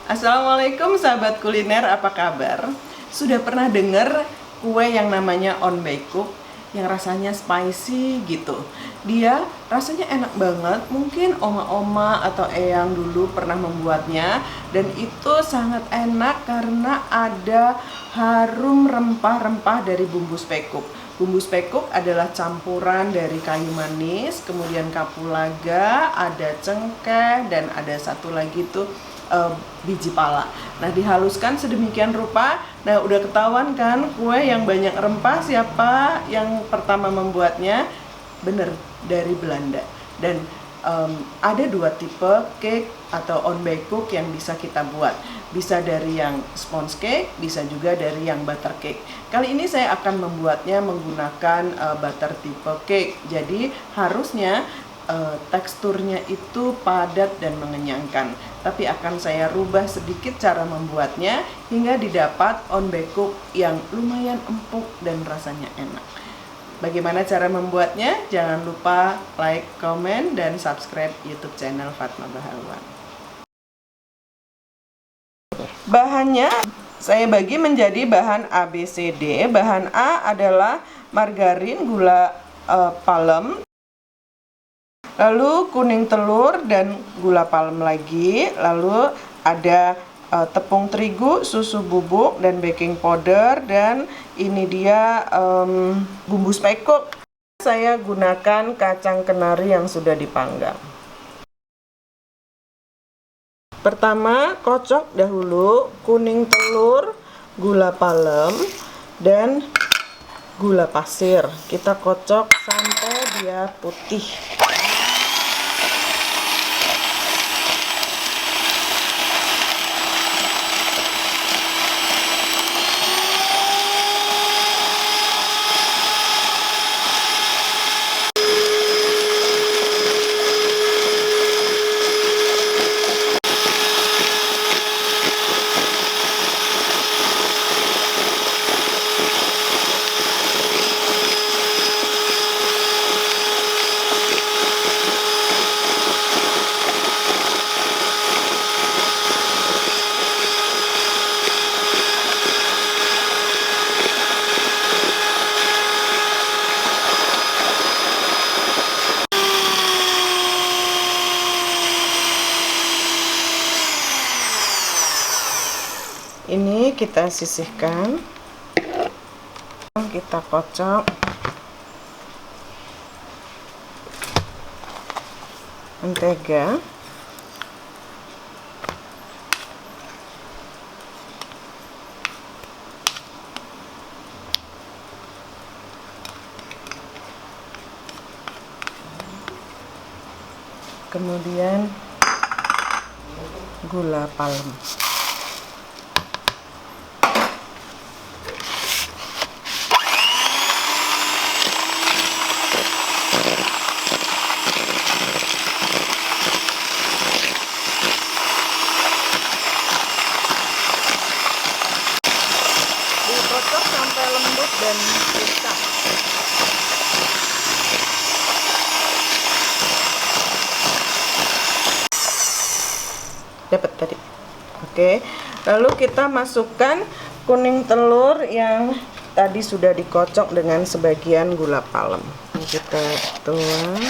Assalamualaikum sahabat kuliner, apa kabar? Sudah pernah dengar kue yang namanya on by cook yang rasanya spicy gitu? Dia rasanya enak banget, mungkin oma-oma atau eyang dulu pernah membuatnya. Dan itu sangat enak karena ada harum rempah-rempah dari bumbu spekuk. Bumbu spekuk adalah campuran dari kayu manis, kemudian kapulaga, ada cengkeh, dan ada satu lagi tuh biji pala. Nah, dihaluskan sedemikian rupa. Nah, udah ketahuan kan kue yang banyak rempah siapa yang pertama membuatnya? Bener, dari Belanda. Dan ada dua tipe cake atau on by cook yang bisa kita buat. Bisa dari yang sponge cake, bisa juga dari yang butter cake. Kali ini saya akan membuatnya menggunakan butter tipe cake. Jadi harusnya teksturnya itu padat dan mengenyangkan, tapi akan saya rubah sedikit cara membuatnya hingga didapat on by cook yang lumayan empuk dan rasanya enak. Bagaimana cara membuatnya? Jangan lupa like, komen, dan subscribe YouTube channel Fatma Bahalwan. Bahannya saya bagi menjadi bahan A, B, C, D. Bahan A adalah margarin, gula palem, lalu kuning telur dan gula palem lagi, lalu ada tepung terigu, susu bubuk, dan baking powder, dan ini dia bumbu spekuk. Saya gunakan kacang kenari yang sudah dipanggang. Pertama, kocok dahulu kuning telur, gula palem, dan gula pasir. Kita kocok sampai dia putih. Ini kita sisihkan, kita kocok mentega, kemudian gula palem. Dikocok sampai lembut dan pecah. Dapat tadi. Oke. Lalu kita masukkan kuning telur yang tadi sudah dikocok dengan sebagian gula palem. Kita tuang.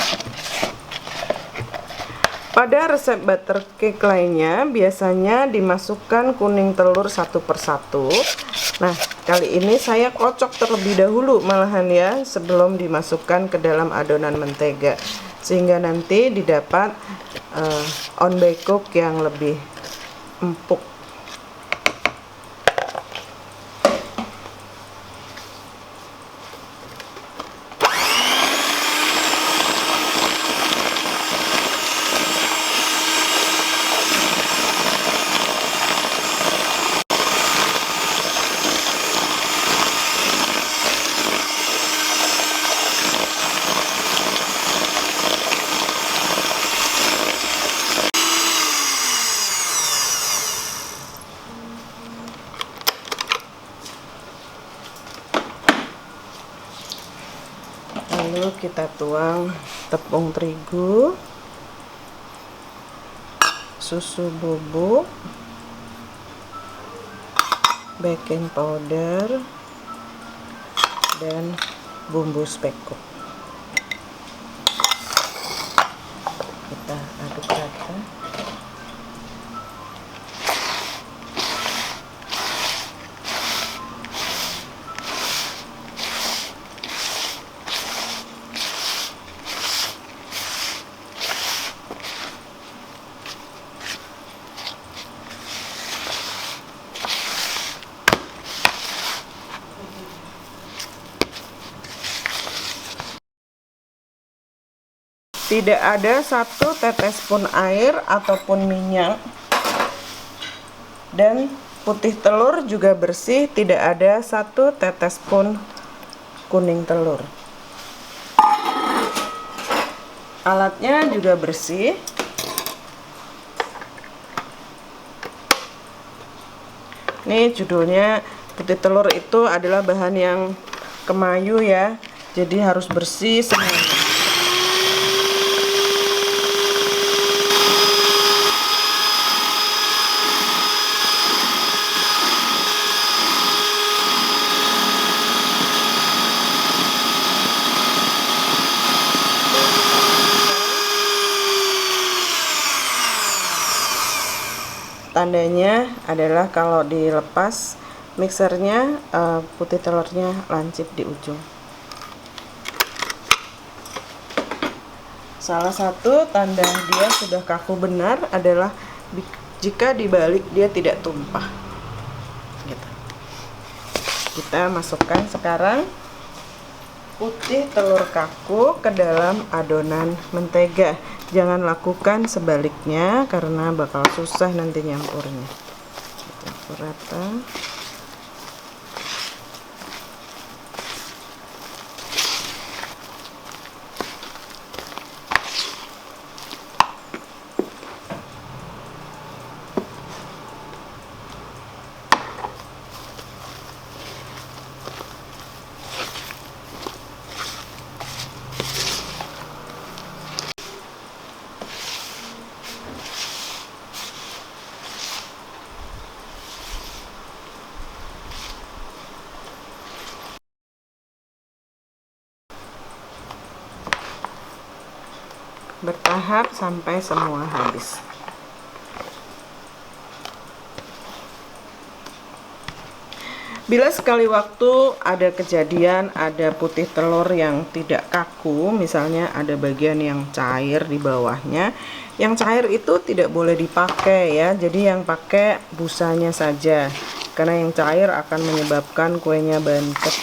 Pada resep butter cake lainnya biasanya dimasukkan kuning telur satu persatu. Nah, kali ini saya kocok terlebih dahulu malahan ya, sebelum dimasukkan ke dalam adonan mentega, sehingga nanti didapat on by cook yang lebih empuk. Lalu kita tuang tepung terigu, susu bubuk, baking powder, dan bumbu spekuk. Kita aduk rata. Tidak ada 1 tetes pun air ataupun minyak, dan putih telur juga bersih, tidak ada 1 tetes pun kuning telur. Alatnya juga bersih. Ini judulnya, putih telur itu adalah bahan yang kemayu ya, jadi harus bersih semuanya. Tandanya adalah kalau dilepas mixernya, putih telurnya lancip di ujung. Salah satu tanda dia sudah kaku benar adalah jika dibalik dia tidak tumpah. Gitu. Kita masukkan sekarang putih telur kaku ke dalam adonan mentega. Jangan lakukan sebaliknya karena bakal susah nanti nyampurnya. Campur rata. Bertahap sampai semua habis. Bila sekali waktu ada kejadian ada putih telur yang tidak kaku, misalnya ada bagian yang cair di bawahnya, yang cair itu tidak boleh dipakai ya, jadi yang pakai busanya saja, karena yang cair akan menyebabkan kuenya bantet.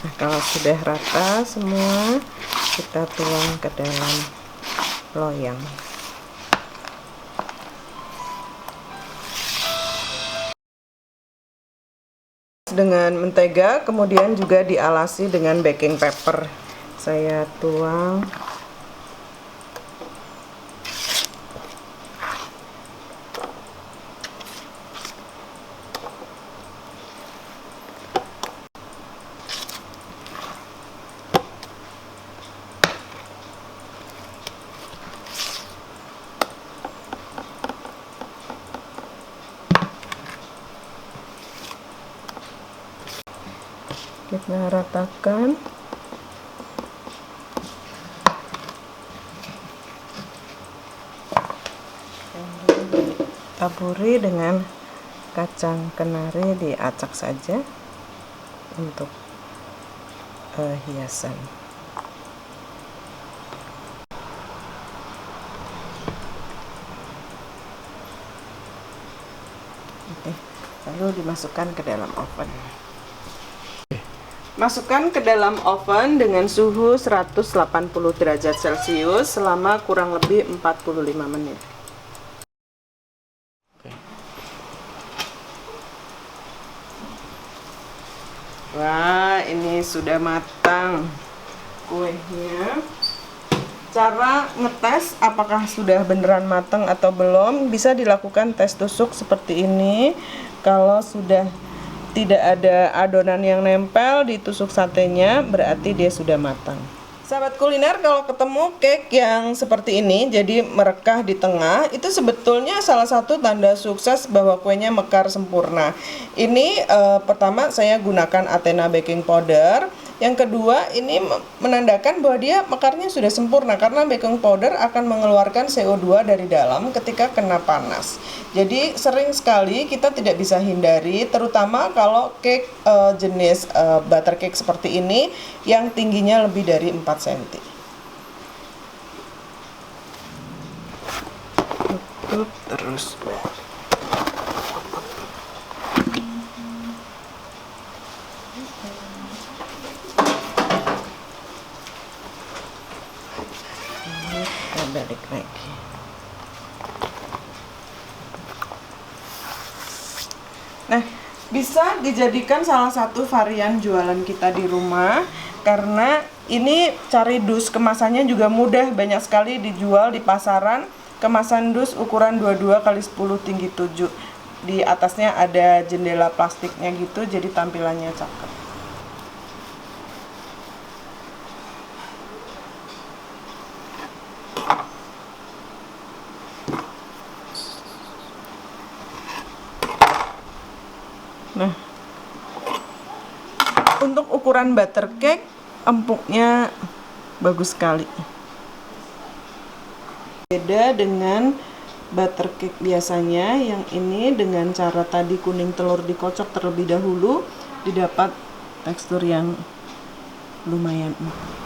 Nah, kalau sudah rata semua, kita tuang ke dalam loyang. Dengan mentega, kemudian juga dialasi dengan baking paper. Saya tuang. Kita ratakan. Taburi dengan kacang kenari, diacak saja untuk hiasan. Oke, lalu dimasukkan ke dalam oven. Masukkan ke dalam oven dengan suhu 180 derajat Celcius selama kurang lebih 45 menit. Wah, ini sudah matang kuenya. Cara ngetes apakah sudah beneran matang atau belum bisa dilakukan tes tusuk seperti ini. Kalau sudah tidak ada adonan yang nempel di tusuk satenya, berarti dia sudah matang. Sahabat kuliner, kalau ketemu cake yang seperti ini, jadi merekah di tengah, itu sebetulnya salah satu tanda sukses bahwa kuenya mekar sempurna. Ini pertama saya gunakan Athena baking powder. Yang kedua, ini menandakan bahwa dia mekarnya sudah sempurna karena baking powder akan mengeluarkan CO2 dari dalam ketika kena panas. Jadi sering sekali kita tidak bisa hindari, terutama kalau cake jenis butter cake seperti ini yang tingginya lebih dari 4 cm. Tutup terus. Kita balik lagi. Nah, bisa dijadikan salah satu varian jualan kita di rumah karena ini cari dus kemasannya juga mudah, banyak sekali dijual di pasaran. Kemasan dus ukuran 22 x 10 tinggi 7. Di atasnya ada jendela plastiknya gitu, jadi tampilannya cakep. Nah, untuk ukuran butter cake, empuknya bagus sekali. Beda dengan butter cake biasanya, yang ini dengan cara tadi kuning telur dikocok terlebih dahulu, didapat tekstur yang lumayan empuk.